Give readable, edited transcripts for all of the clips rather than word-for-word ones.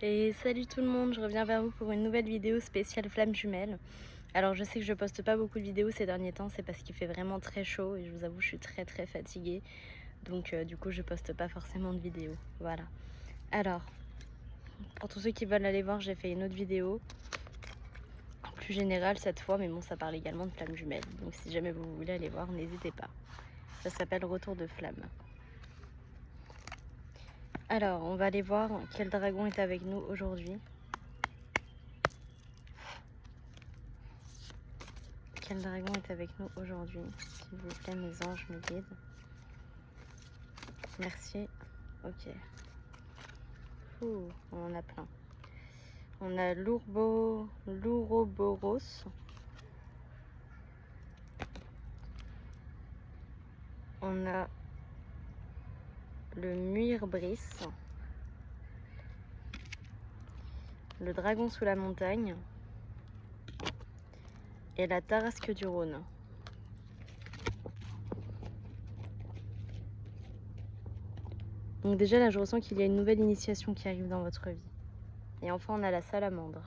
Et salut tout le monde, je reviens vers vous pour une nouvelle vidéo spéciale flamme jumelle. Alors je sais que je poste pas beaucoup de vidéos ces derniers temps, c'est parce qu'il fait vraiment très chaud et je vous avoue je suis très fatiguée. Donc du coup je poste pas forcément de vidéos, voilà. Alors, pour tous ceux qui veulent aller voir, j'ai fait une autre vidéo, plus générale cette fois, mais bon ça parle également de flamme jumelle. Donc si jamais vous voulez aller voir, n'hésitez pas. Ça s'appelle Retour de flamme. Alors, on va aller voir quel dragon est avec nous aujourd'hui. Quel dragon est avec nous aujourd'hui? S'il vous plaît, mes anges, mes guides. Merci. Ok. Ouh, on en a plein. On a l'Ouroboros. On a le Muirbris. Le dragon sous la montagne. Et la Tarasque du Rhône. Donc déjà là je ressens qu'il y a une nouvelle initiation qui arrive dans votre vie. Et enfin on a la salamandre.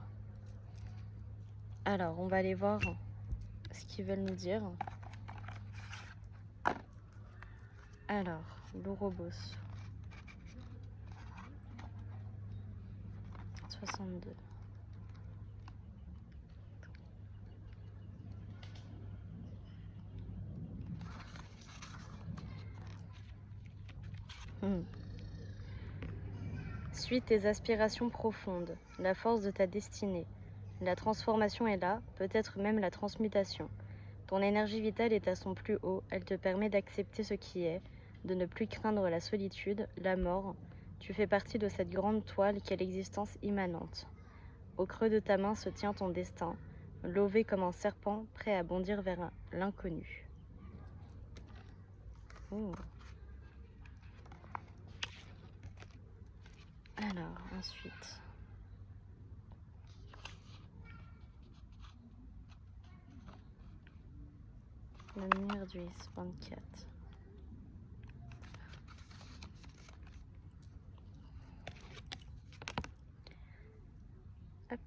Alors on va aller voir ce qu'ils veulent nous dire. Alors, l'Ouroboros. 62. Suis tes aspirations profondes, la force de ta destinée. La transformation est là, peut-être même la transmutation. Ton énergie vitale est à son plus haut, elle te permet d'accepter ce qui est, de ne plus craindre la solitude, la mort. Tu fais partie de cette grande toile qu'est l'existence immanente. Au creux de ta main se tient ton destin, lové comme un serpent prêt à bondir vers l'inconnu. Alors, ensuite... le Muirbris 24. Hop.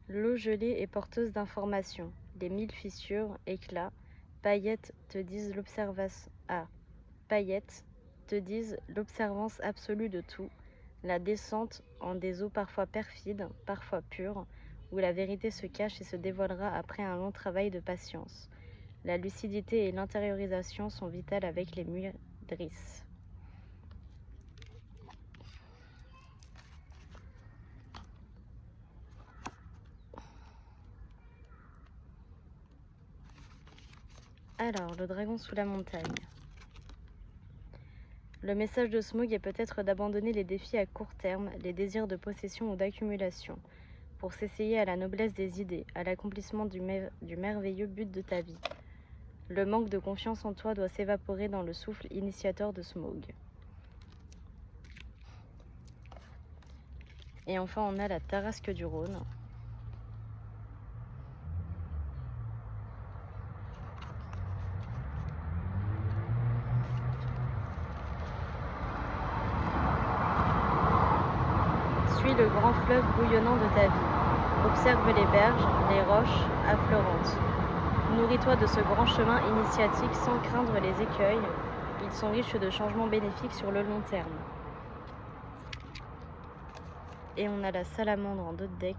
L'eau gelée est porteuse d'informations. Les 1000 fissures, éclats, paillettes te disent l'observance absolue de tout. La descente en des eaux parfois perfides, parfois pures, où la vérité se cache et se dévoilera après un long travail de patience. La lucidité et l'intériorisation sont vitales avec les Muirbris. Alors, le dragon sous la montagne. Le message de Smaug est peut-être d'abandonner les défis à court terme, les désirs de possession ou d'accumulation, pour s'essayer à la noblesse des idées, à l'accomplissement du merveilleux but de ta vie. Le manque de confiance en toi doit s'évaporer dans le souffle initiateur de Smaug. Et enfin, on a la Tarasque du Rhône. Suis le grand fleuve bouillonnant de ta vie. Observe les berges, les roches affleurantes. Nourris-toi de ce grand chemin initiatique sans craindre les écueils. Ils sont riches de changements bénéfiques sur le long terme. Et on a la salamandre en dos de deck.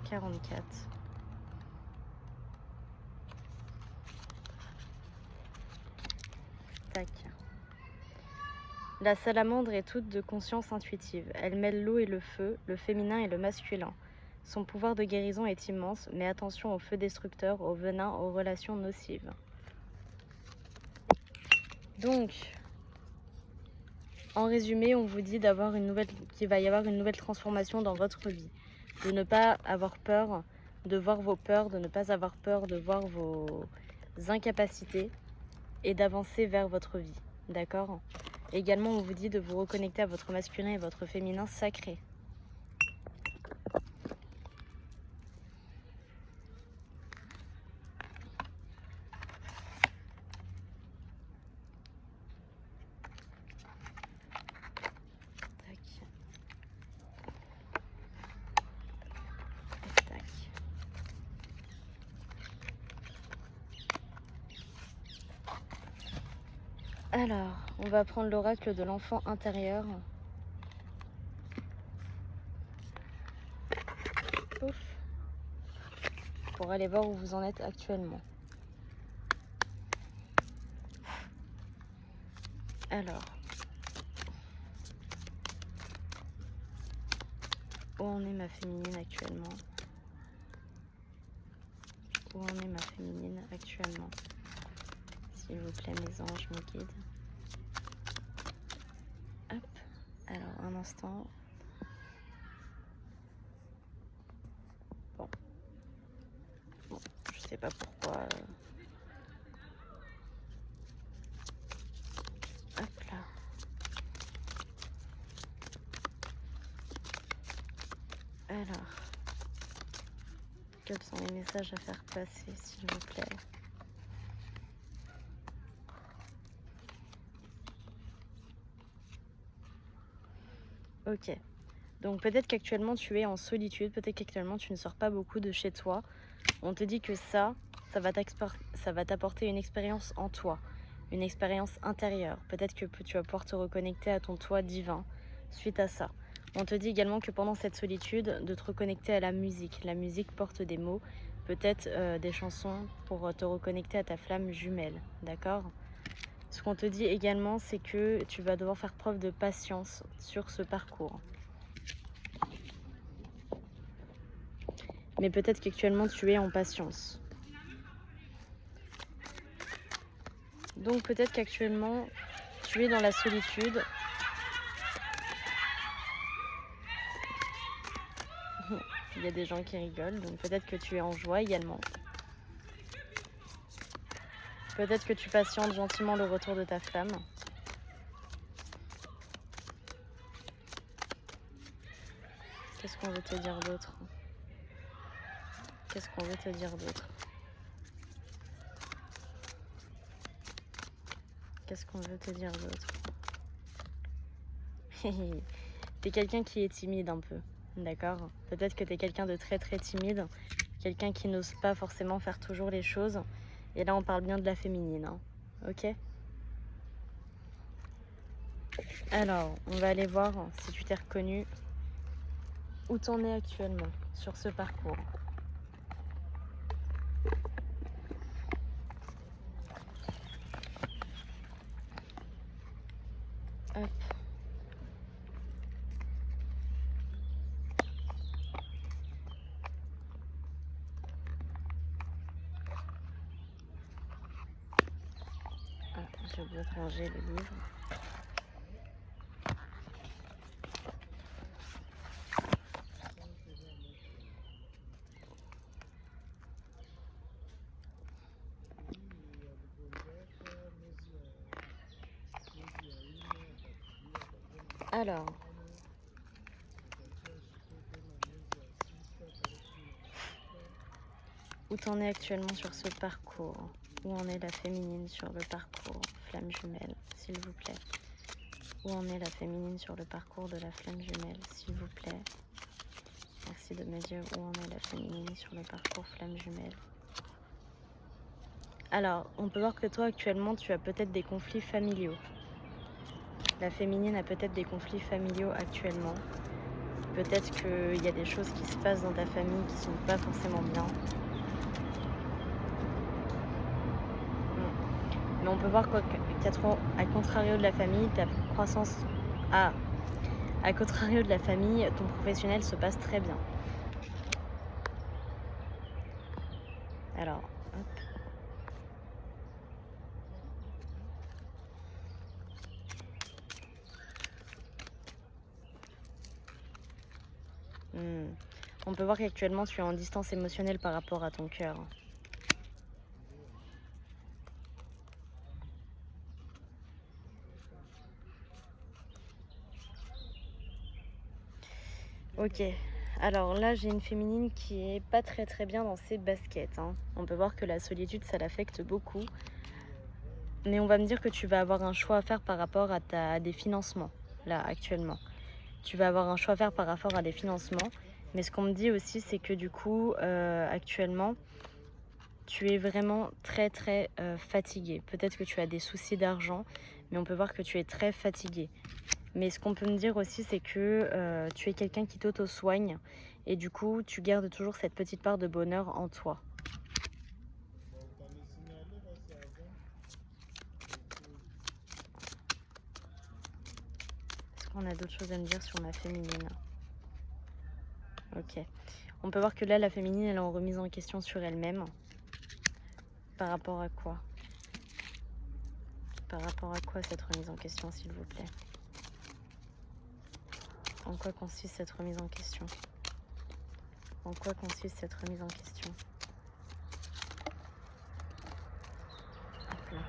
44. Tac. La salamandre est toute de conscience intuitive. Elle mêle l'eau et le feu, le féminin et le masculin. Son pouvoir de guérison est immense, mais attention au feu destructeur, au venin, aux relations nocives. Donc, en résumé, on vous dit qu'il va y avoir une nouvelle transformation dans votre vie. De ne pas avoir peur de voir vos peurs, de ne pas avoir peur de voir vos incapacités et d'avancer vers votre vie. D'accord ? Également, on vous dit de vous reconnecter à votre masculin et votre féminin sacré. Tac. Alors, on va prendre l'oracle de l'enfant intérieur. Ouf. Pour aller voir où vous en êtes actuellement. Alors, où en est ma féminine actuellement? Où en est ma féminine actuellement? S'il vous plaît, mes anges me guident. Hop. Alors, un instant. Bon, je sais pas pourquoi. Hop là. Alors, quels sont les messages à faire passer, s'il vous plaît? Ok. Donc peut-être qu'actuellement tu es en solitude, peut-être qu'actuellement tu ne sors pas beaucoup de chez toi. On te dit que ça va t'apporter une expérience en toi, une expérience intérieure. Peut-être que tu vas pouvoir te reconnecter à ton toi divin suite à ça. On te dit également que pendant cette solitude, de te reconnecter à la musique. La musique porte des mots, peut-être des chansons pour te reconnecter à ta flamme jumelle, d'accord? Ce qu'on te dit également, c'est que tu vas devoir faire preuve de patience sur ce parcours. Mais peut-être qu'actuellement tu es en patience. Donc peut-être qu'actuellement tu es dans la solitude. Il y a des gens qui rigolent, donc peut-être que tu es en joie également. Peut-être que tu patientes gentiment le retour de ta flamme. Qu'est-ce qu'on veut te dire d'autre? Qu'est-ce qu'on veut te dire d'autre? Qu'est-ce qu'on veut te dire d'autre? T'es quelqu'un qui est timide un peu, d'accord? Peut-être que t'es quelqu'un de très très timide, quelqu'un qui n'ose pas forcément faire toujours les choses. Et là on parle bien de la féminine, hein. Ok? Alors, on va aller voir si tu t'es reconnu où t'en es actuellement sur ce parcours. Hop. J'ai oublié de ranger le livre. Alors, où t'en es actuellement sur ce parcours? Où en est la féminine sur le parcours flamme jumelle, s'il vous plaît? Où en est la féminine sur le parcours de la flamme jumelle, s'il vous plaît? Merci de me dire où en est la féminine sur le parcours flamme jumelle. Alors, on peut voir que toi actuellement tu as peut-être des conflits familiaux. La féminine a peut-être des conflits familiaux actuellement. Peut-être qu'il y a des choses qui se passent dans ta famille qui sont pas forcément bien. Mais on peut voir qu'à contrario de la famille, ta croissance à contrario de la famille, ton professionnel se passe très bien. Alors, hop. On peut voir qu'actuellement tu es en distance émotionnelle par rapport à ton cœur. Ok, alors là j'ai une féminine qui est pas très très bien dans ses baskets, hein. On peut voir que la solitude ça l'affecte beaucoup. Mais on va me dire que tu vas avoir un choix à faire par rapport à des financements, là actuellement. Tu vas avoir un choix à faire par rapport à des financements. Mais ce qu'on me dit aussi c'est que du coup actuellement tu es vraiment très très fatigué. Peut-être que tu as des soucis d'argent, mais on peut voir que tu es très fatigué. Mais ce qu'on peut me dire aussi, c'est que tu es quelqu'un qui t'auto-soigne et du coup, tu gardes toujours cette petite part de bonheur en toi. Est-ce qu'on a d'autres choses à me dire sur ma féminine? Ok. On peut voir que là, la féminine, elle est en remise en question sur elle-même. Par rapport à quoi? Par rapport à quoi cette remise en question, s'il vous plaît? En quoi consiste cette remise en question? En quoi consiste cette remise en question? Hop là.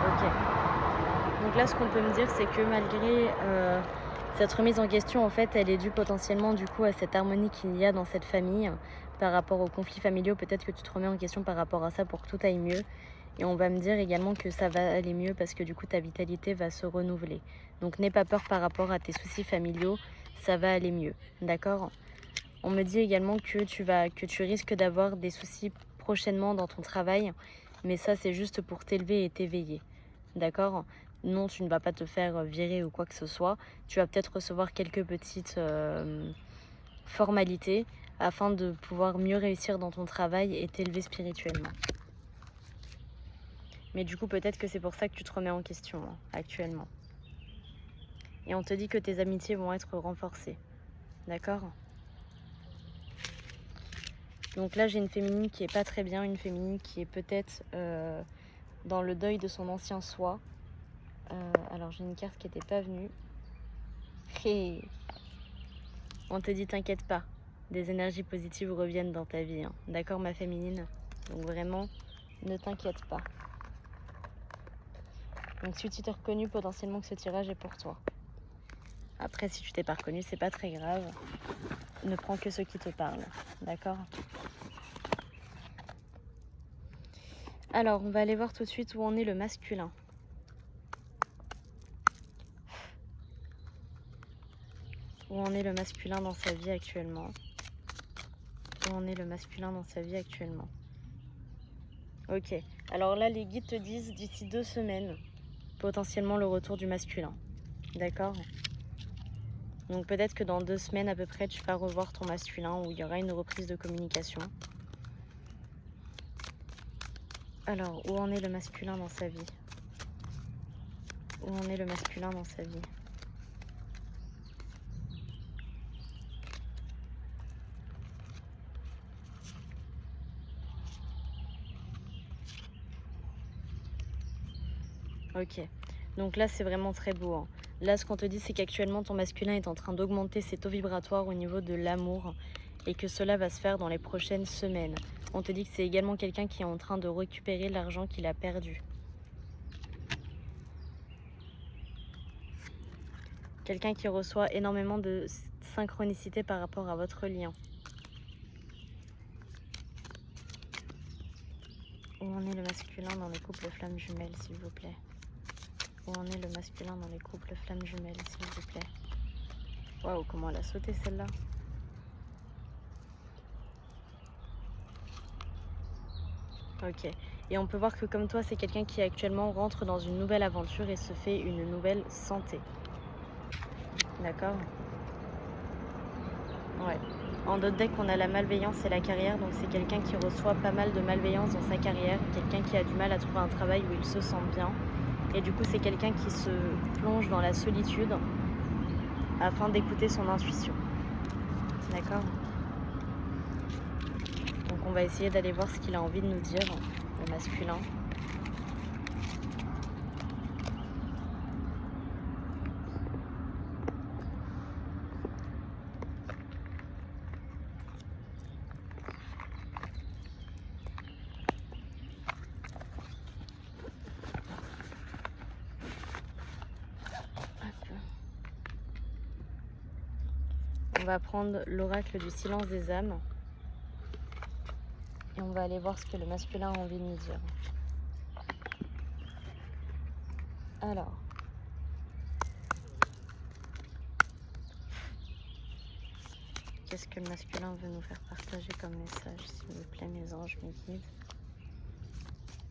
Ok. Donc là, ce qu'on peut me dire, c'est que malgré cette remise en question, en fait, elle est due potentiellement du coup à cette harmonie qu'il y a dans cette famille par rapport aux conflits familiaux. Peut-être que tu te remets en question par rapport à ça pour que tout aille mieux. Et on va me dire également que ça va aller mieux parce que du coup, ta vitalité va se renouveler. Donc n'aie pas peur par rapport à tes soucis familiaux, ça va aller mieux. D'accord? On me dit également que tu risques d'avoir des soucis prochainement dans ton travail. Mais ça, c'est juste pour t'élever et t'éveiller. D'accord? Non, tu ne vas pas te faire virer ou quoi que ce soit. Tu vas peut-être recevoir quelques petites formalités afin de pouvoir mieux réussir dans ton travail et t'élever spirituellement. Mais du coup, peut-être que c'est pour ça que tu te remets en question actuellement. Et on te dit que tes amitiés vont être renforcées. D'accord? Donc là, j'ai une féminine qui est pas très bien, une féminine qui est peut-être dans le deuil de son ancien soi. Alors, j'ai une carte qui n'était pas venue. Hey. On te dit, t'inquiète pas, des énergies positives reviennent dans ta vie. Hein. D'accord, ma féminine? Donc vraiment, ne t'inquiète pas. Donc si tu t'es reconnu, potentiellement que ce tirage est pour toi. Après, si tu t'es pas reconnu, c'est pas très grave. Ne prends que ceux qui te parlent. D'accord? Alors, on va aller voir tout de suite où en est le masculin. Où en est le masculin dans sa vie actuellement? Où en est le masculin dans sa vie actuellement? Ok. Alors là, les guides te disent d'ici 2 semaines, potentiellement le retour du masculin. D'accord? Donc peut-être que dans 2 semaines à peu près, tu vas revoir ton masculin où il y aura une reprise de communication. Alors, où en est le masculin dans sa vie? Où en est le masculin dans sa vie? Ok. Donc là, c'est vraiment très beau. Hein. Là, ce qu'on te dit, c'est qu'actuellement, ton masculin est en train d'augmenter ses taux vibratoires au niveau de l'amour et que cela va se faire dans les prochaines semaines. On te dit que c'est également quelqu'un qui est en train de récupérer l'argent qu'il a perdu. Quelqu'un qui reçoit énormément de synchronicité par rapport à votre lien. Où en est le masculin dans les couples flammes jumelles, s'il vous plaît? Où en est le masculin dans les couples flammes jumelles, s'il vous plaît? Waouh, comment elle a sauté celle-là! Ok. Et on peut voir que comme toi, c'est quelqu'un qui actuellement rentre dans une nouvelle aventure et se fait une nouvelle santé. D'accord? Ouais. En d'autres decks, on a la malveillance et la carrière. Donc c'est quelqu'un qui reçoit pas mal de malveillance dans sa carrière. Quelqu'un qui a du mal à trouver un travail où il se sent bien. Et du coup, c'est quelqu'un qui se plonge dans la solitude afin d'écouter son intuition. D'accord? Donc on va essayer d'aller voir ce qu'il a envie de nous dire, le masculin. On va prendre l'oracle du silence des âmes. Et on va aller voir ce que le masculin a envie de nous dire. Alors. Qu'est-ce que le masculin veut nous faire partager comme message, s'il vous plaît, mes anges, mes guides?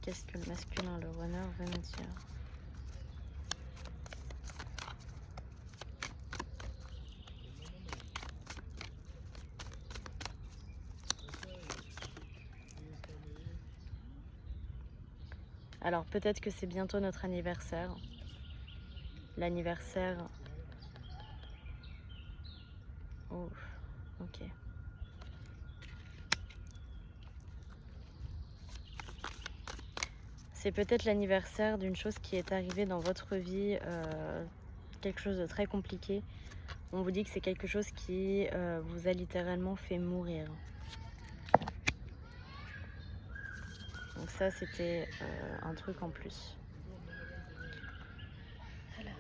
Qu'est-ce que le masculin, le runner, veut nous dire? Alors peut-être que c'est bientôt notre anniversaire. L'anniversaire... Oh, ok. C'est peut-être l'anniversaire d'une chose qui est arrivée dans votre vie, quelque chose de très compliqué. On vous dit que c'est quelque chose qui vous a littéralement fait mourir. Donc ça, c'était un truc en plus. Alors.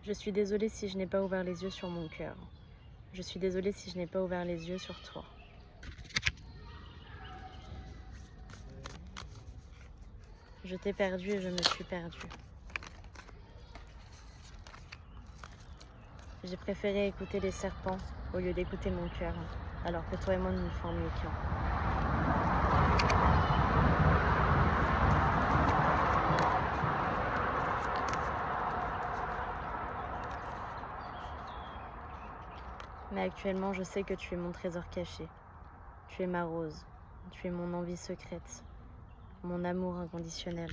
Je suis désolée si je n'ai pas ouvert les yeux sur mon cœur. Je suis désolée si je n'ai pas ouvert les yeux sur toi. Je t'ai perdu et je me suis perdue. J'ai préféré écouter les serpents au lieu d'écouter mon cœur, alors que toi et moi nous ne formions qu'un. Mais actuellement, je sais que tu es mon trésor caché. Tu es ma rose. Tu es mon envie secrète. Mon amour inconditionnel.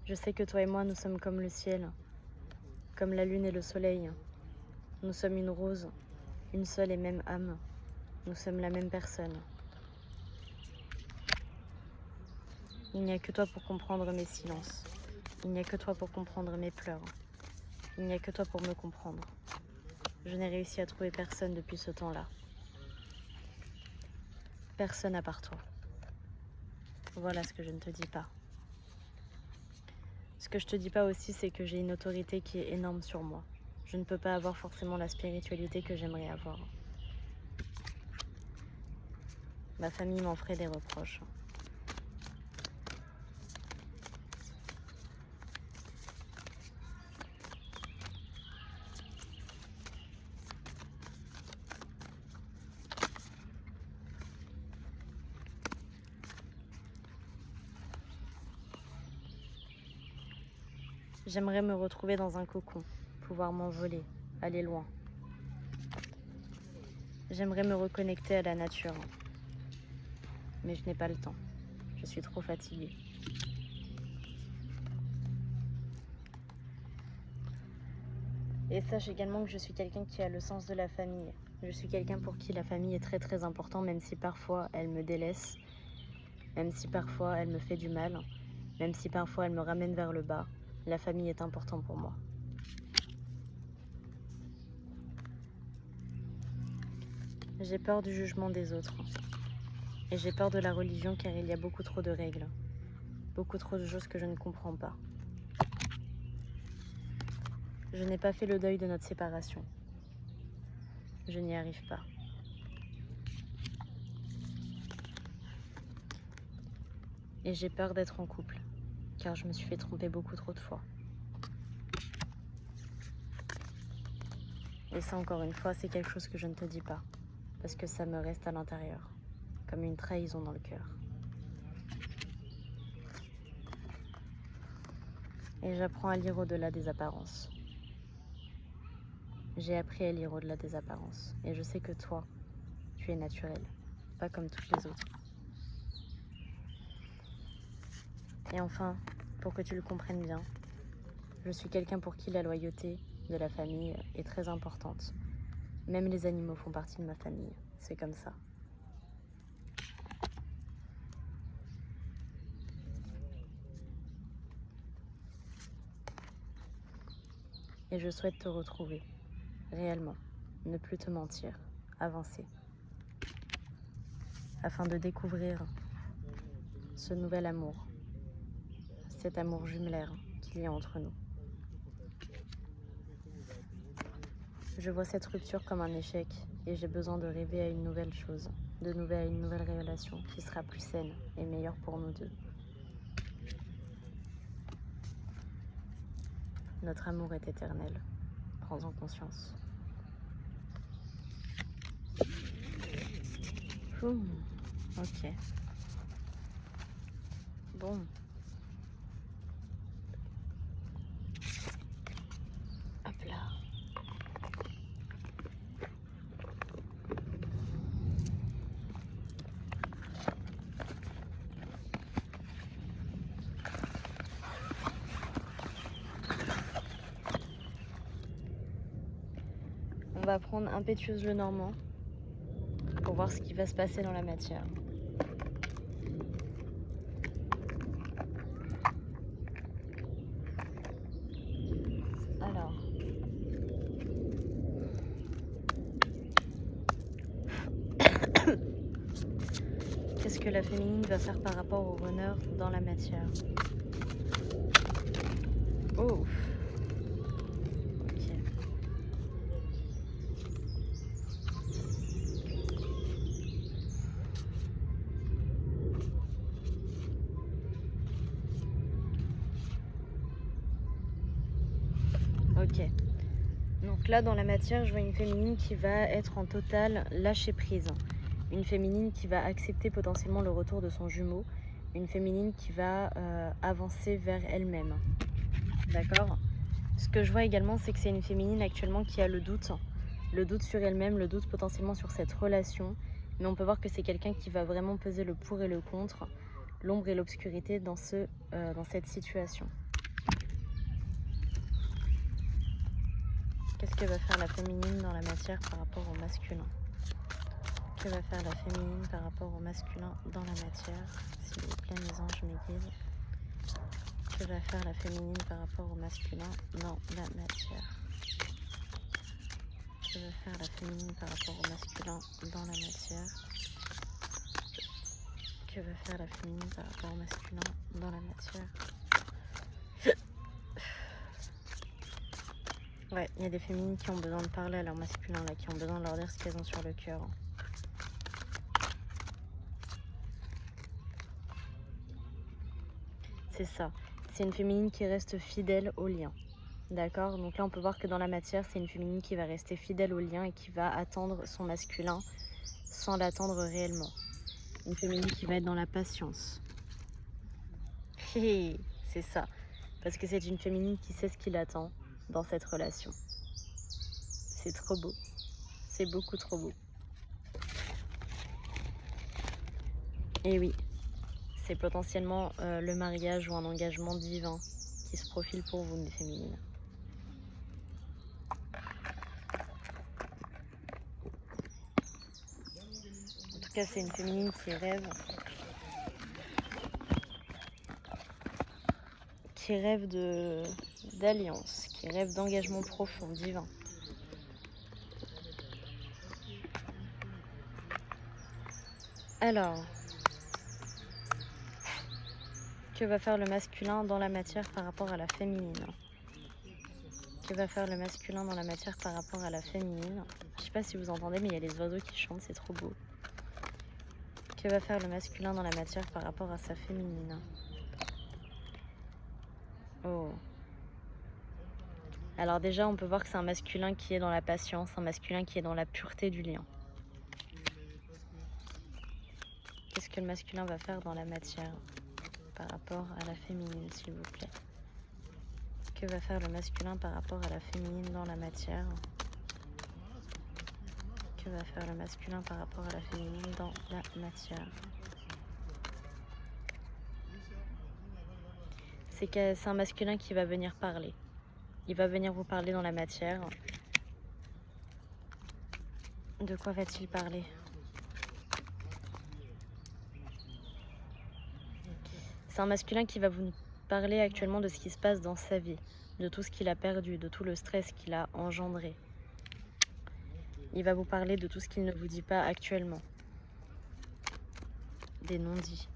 Je sais que toi et moi, nous sommes comme le ciel, comme la lune et le soleil. Nous sommes une rose, une seule et même âme. Nous sommes la même personne. Il n'y a que toi pour comprendre mes silences. Il n'y a que toi pour comprendre mes pleurs. Il n'y a que toi pour me comprendre. Je n'ai réussi à trouver personne depuis ce temps-là. Personne à part toi. Voilà ce que je ne te dis pas. Ce que je te dis pas aussi, c'est que j'ai une autorité qui est énorme sur moi. Je ne peux pas avoir forcément la spiritualité que j'aimerais avoir. Ma famille m'en ferait des reproches. J'aimerais me retrouver dans un cocon, pouvoir m'envoler, aller loin. J'aimerais me reconnecter à la nature. Mais je n'ai pas le temps. Je suis trop fatiguée. Et sache également que je suis quelqu'un qui a le sens de la famille. Je suis quelqu'un pour qui la famille est très très important, même si parfois elle me délaisse, même si parfois elle me fait du mal, même si parfois elle me ramène vers le bas. La famille est importante pour moi. J'ai peur du jugement des autres. Et j'ai peur de la religion car il y a beaucoup trop de règles. Beaucoup trop de choses que je ne comprends pas. Je n'ai pas fait le deuil de notre séparation. Je n'y arrive pas. Et j'ai peur d'être en couple, car je me suis fait tromper beaucoup trop de fois. Et ça, encore une fois, c'est quelque chose que je ne te dis pas, parce que ça me reste à l'intérieur, comme une trahison dans le cœur. Et j'apprends à lire au-delà des apparences. J'ai appris à lire au-delà des apparences. Et je sais que toi, tu es naturel, pas comme toutes les autres. Et enfin, pour que tu le comprennes bien, je suis quelqu'un pour qui la loyauté de la famille est très importante. Même les animaux font partie de ma famille, c'est comme ça. Et je souhaite te retrouver, réellement, ne plus te mentir, avancer, afin de découvrir ce nouvel amour, cet amour jumelaire qu'il y a entre nous. Je vois cette rupture comme un échec et j'ai besoin de rêver à une nouvelle chose, à une nouvelle relation qui sera plus saine et meilleure pour nous deux. Notre amour est éternel. Prends-en conscience. Ok. Bon. Hop là. On va prendre Impétueuse le Normand pour voir ce qui va se passer dans la matière. Alors. Qu'est-ce que la féminine va faire par rapport au runner dans la matière? Oh. Ok. Ok. Donc là, dans la matière, je vois une féminine qui va être en total lâcher prise. Une féminine qui va accepter potentiellement le retour de son jumeau. Une féminine qui va avancer vers elle-même. D'accord? Ce que je vois également, c'est que c'est une féminine actuellement qui a le doute sur elle-même, le doute potentiellement sur cette relation. Mais on peut voir que c'est quelqu'un qui va vraiment peser le pour et le contre, l'ombre et l'obscurité dans cette situation. Qu'est-ce que va faire la féminine dans la matière par rapport au masculin? Que va faire la féminine par rapport au masculin dans la matière? S'il vous plaît, mes anges, mes guides. Que va faire la féminine par rapport au masculin dans la matière? Que va faire la féminine par rapport au masculin dans la matière? Que va faire la féminine par rapport au masculin dans la matière? Ouais, il y a des féminines qui ont besoin de parler à leur masculin, là, qui ont besoin de leur dire ce qu'elles ont sur le cœur. C'est ça. C'est une féminine qui reste fidèle au lien. D'accord? Donc là, on peut voir que dans la matière, c'est une féminine qui va rester fidèle au lien et qui va attendre son masculin sans l'attendre réellement. Une féminine qui va être dans la patience. C'est ça. Parce que c'est une féminine qui sait ce qu'il attend dans cette relation. C'est trop beau. C'est beaucoup trop beau. Et oui, c'est potentiellement le mariage ou un engagement divin qui se profile pour vous, mes féminines. En tout cas, c'est une féminine qui rêve d'alliance, qui rêve d'engagement profond, divin. Alors, que va faire le masculin dans la matière par rapport à la féminine? Que va faire le masculin dans la matière par rapport à la féminine? Je sais pas si vous entendez, mais il y a les oiseaux qui chantent, c'est trop beau. Que va faire le masculin dans la matière par rapport à sa féminine? Oh. Alors déjà, on peut voir que c'est un masculin qui est dans la patience, un masculin qui est dans la pureté du lien. Qu'est-ce que le masculin va faire dans la matière par rapport à la féminine, s'il vous plaît? Que va faire le masculin par rapport à la féminine dans la matière? Que va faire le masculin par rapport à la féminine dans la matière? C'est un masculin qui va venir parler. Il va venir vous parler dans la matière. De quoi va-t-il parler? C'est un masculin qui va vous parler actuellement de ce qui se passe dans sa vie, de tout ce qu'il a perdu, de tout le stress qu'il a engendré. Il va vous parler de tout ce qu'il ne vous dit pas actuellement. Des non-dits.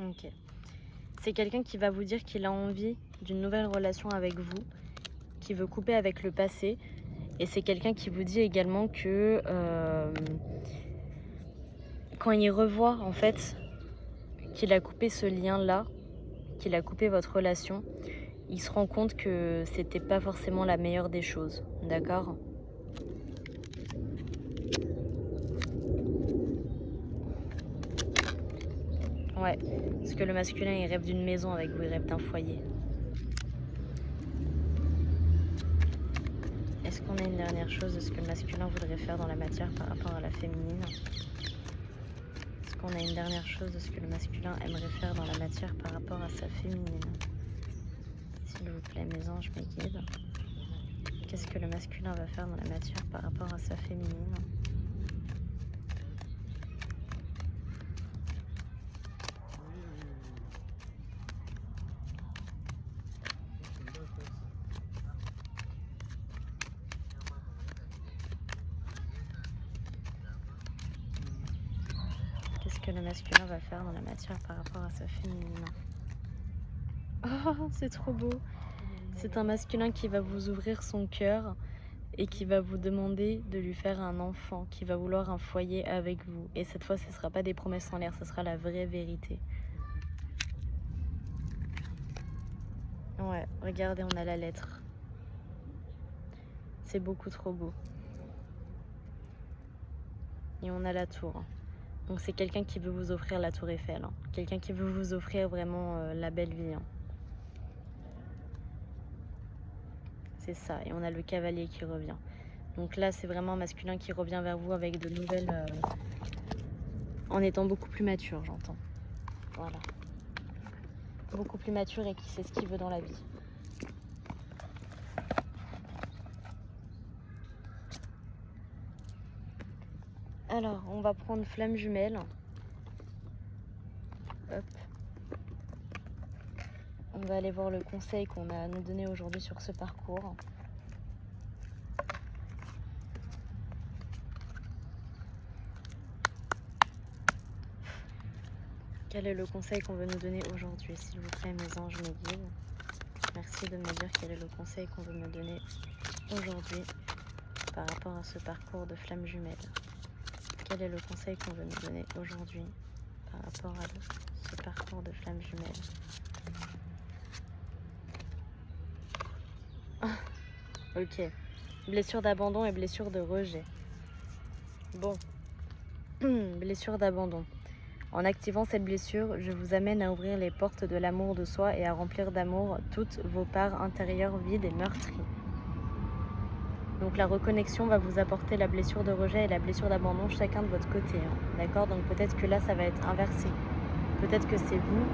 Ok. C'est quelqu'un qui va vous dire qu'il a envie d'une nouvelle relation avec vous, qui veut couper avec le passé. Et c'est quelqu'un qui vous dit également que quand il revoit en fait qu'il a coupé ce lien-là, qu'il a coupé votre relation, il se rend compte que c'était pas forcément la meilleure des choses, d'accord? Ouais, parce que le masculin il rêve d'une maison avec vous, il rêve d'un foyer. Est-ce qu'on a une dernière chose de ce que le masculin voudrait faire dans la matière par rapport à la féminine? Est-ce qu'on a une dernière chose de ce que le masculin aimerait faire dans la matière par rapport à sa féminine? S'il vous plaît, mes anges, mes guides. Qu'est-ce que le masculin va faire dans la matière par rapport à sa féminine? Qu'est-ce que le masculin va faire dans la matière par rapport à sa féminine? Oh, c'est trop beau! C'est un masculin qui va vous ouvrir son cœur et qui va vous demander de lui faire un enfant, qui va vouloir un foyer avec vous. Et cette fois, ce ne sera pas des promesses en l'air, ce sera la vraie vérité. Ouais, regardez, on a la lettre. C'est beaucoup trop beau. Et on a la tour. Donc c'est quelqu'un qui veut vous offrir la tour Eiffel. Hein. Quelqu'un qui veut vous offrir vraiment la belle vie. Hein. C'est ça. Et on a le cavalier qui revient. Donc là, c'est vraiment un masculin qui revient vers vous avec de nouvelles... en étant beaucoup plus mature, j'entends. Voilà. Beaucoup plus mature et qui sait ce qu'il veut dans la vie. Alors, on va prendre flamme jumelle. Hop. On va aller voir le conseil qu'on a à nous donner aujourd'hui sur ce parcours. Quel est le conseil qu'on veut nous donner aujourd'hui, s'il vous plaît, mes anges, mes guides? Merci de me dire quel est le conseil qu'on veut me donner aujourd'hui par rapport à ce parcours de flamme jumelle. Quel est le conseil qu'on veut nous donner aujourd'hui par rapport à ce parcours de flamme jumelle? Ok. Blessure d'abandon et blessure de rejet. Bon. Blessure d'abandon. En activant cette blessure, je vous amène à ouvrir les portes de l'amour de soi et à remplir d'amour toutes vos parts intérieures vides et meurtries. Donc la reconnexion va vous apporter la blessure de rejet et la blessure d'abandon chacun de votre côté. Hein. D'accord? Donc peut-être que là, ça va être inversé. Peut-être que c'est vous,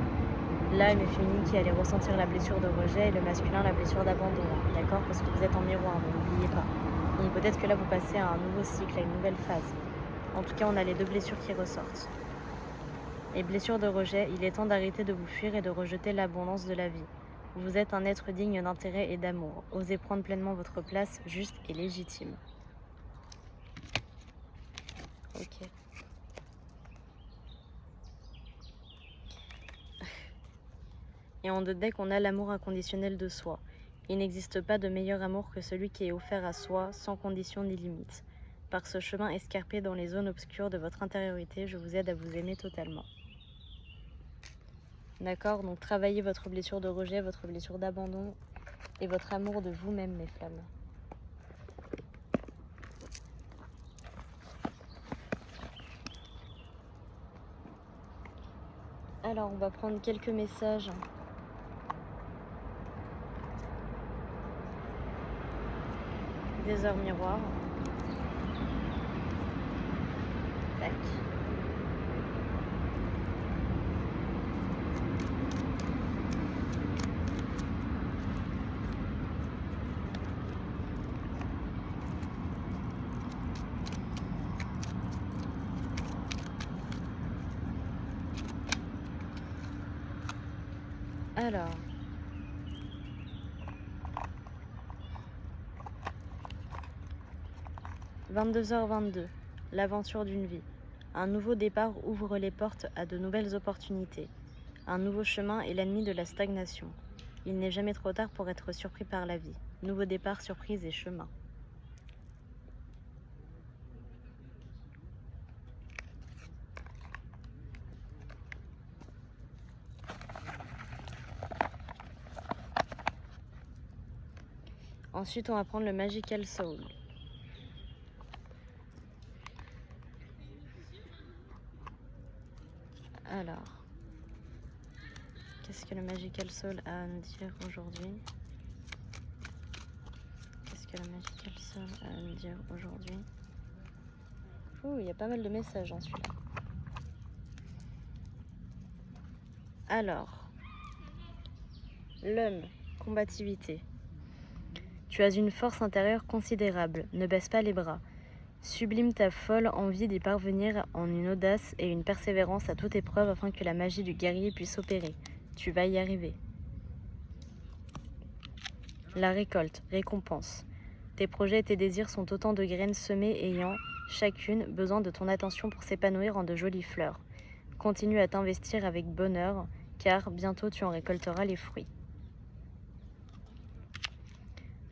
l'âme féminine, qui allez ressentir la blessure de rejet et le masculin la blessure d'abandon. Hein. D'accord? Parce que vous êtes en miroir, donc n'oubliez pas. Donc peut-être que là, vous passez à un nouveau cycle, à une nouvelle phase. En tout cas, on a les deux blessures qui ressortent. Et blessure de rejet, il est temps d'arrêter de vous fuir et de rejeter l'abondance de la vie. Vous êtes un être digne d'intérêt et d'amour. Osez prendre pleinement votre place, juste et légitime. Ok. Et en deux decks, on a l'amour inconditionnel de soi. Il n'existe pas de meilleur amour que celui qui est offert à soi, sans condition ni limite. Par ce chemin escarpé dans les zones obscures de votre intériorité, je vous aide à vous aimer totalement. D'accord? Donc travaillez votre blessure de rejet, votre blessure d'abandon et votre amour de vous-même, mes flammes. Alors, on va prendre quelques messages. Des heures miroirs. Tac. Alors, « 22h22, l'aventure d'une vie. Un nouveau départ ouvre les portes à de nouvelles opportunités. Un nouveau chemin est l'ennemi de la stagnation. Il n'est jamais trop tard pour être surpris par la vie. Nouveau départ, surprise et chemin. Ensuite, on va prendre le Magical Soul. Alors, qu'est-ce que le Magical Soul a à nous dire aujourd'hui? Qu'est-ce que le Magical Soul a à nous dire aujourd'hui? Ouh, il y a pas mal de messages en celui-là. Alors, l'homme, combativité. Tu as une force intérieure considérable, ne baisse pas les bras. Sublime ta folle envie d'y parvenir en une audace et une persévérance à toute épreuve afin que la magie du guerrier puisse opérer. Tu vas y arriver. La récolte, récompense. Tes projets et tes désirs sont autant de graines semées ayant, chacune, besoin de ton attention pour s'épanouir en de jolies fleurs. Continue à t'investir avec bonheur, car bientôt tu en récolteras les fruits.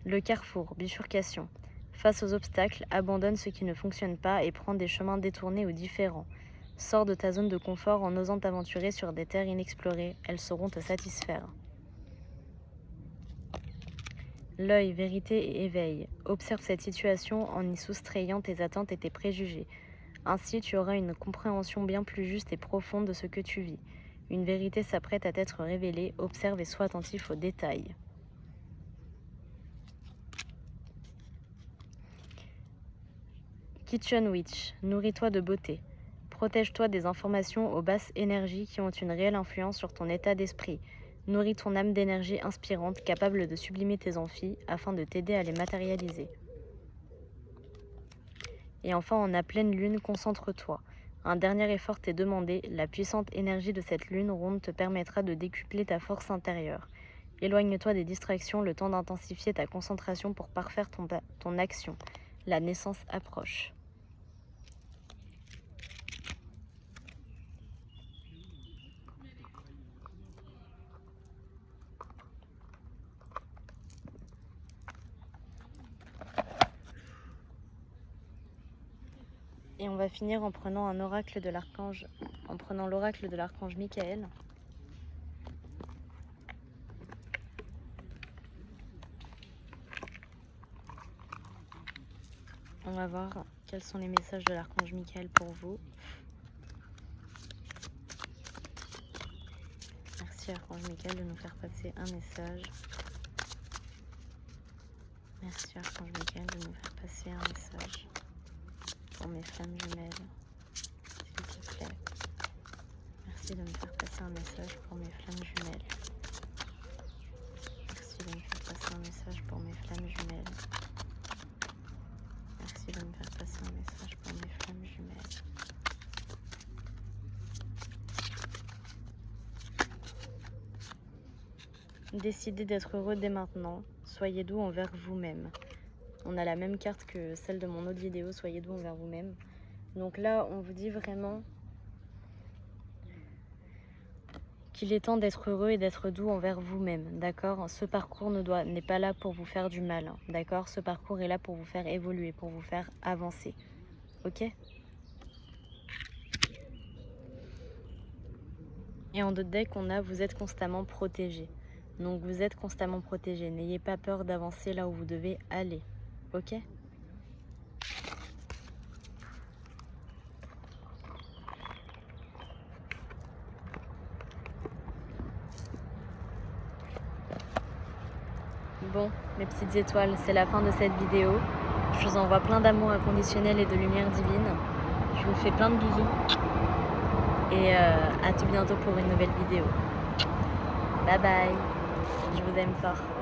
Le carrefour, bifurcation. Face aux obstacles, abandonne ce qui ne fonctionne pas et prends des chemins détournés ou différents. Sors de ta zone de confort en osant t'aventurer sur des terres inexplorées, elles sauront te satisfaire. L'œil, vérité et éveil. Observe cette situation en y soustrayant tes attentes et tes préjugés. Ainsi, tu auras une compréhension bien plus juste et profonde de ce que tu vis. Une vérité s'apprête à t'être révélée, observe et sois attentif aux détails. Kitchen Witch, nourris-toi de beauté. Protège-toi des informations aux basses énergies qui ont une réelle influence sur ton état d'esprit. Nourris ton âme d'énergie inspirante capable de sublimer tes amphis afin de t'aider à les matérialiser. Et enfin, en à pleine lune, concentre-toi. Un dernier effort t'est demandé, la puissante énergie de cette lune ronde te permettra de décupler ta force intérieure. Éloigne-toi des distractions le temps d'intensifier ta concentration pour parfaire ton action. La naissance approche. Et on va finir en prenant un oracle de l'archange, l'oracle de l'archange Michael. On va voir quels sont les messages de l'archange Michael pour vous. Merci archange Michael de nous faire passer un message. Merci archange Michael de nous faire passer un message pour mes flammes jumelles, s'il te plaît. Merci de me faire passer un message pour mes flammes jumelles. Merci de me faire passer un message pour mes flammes jumelles. Merci de me faire passer un message pour mes flammes jumelles. Décidez d'être heureux dès maintenant. Soyez doux envers vous-même. On a la même carte que celle de mon autre vidéo, soyez doux envers vous-même. Donc là, on vous dit vraiment qu'il est temps d'être heureux et d'être doux envers vous-même, d'accord? Ce parcours n'est pas là pour vous faire du mal, d'accord? Ce parcours est là pour vous faire évoluer, pour vous faire avancer, ok? Et en d'autres decks, on a « Vous êtes constamment protégé ». Donc vous êtes constamment protégé, n'ayez pas peur d'avancer là où vous devez aller, ok? Bon, mes petites étoiles, c'est la fin de cette vidéo. Je vous envoie plein d'amour inconditionnel et de lumière divine. Je vous fais plein de bisous. Et à tout bientôt pour une nouvelle vidéo. Bye bye. Je vous aime fort.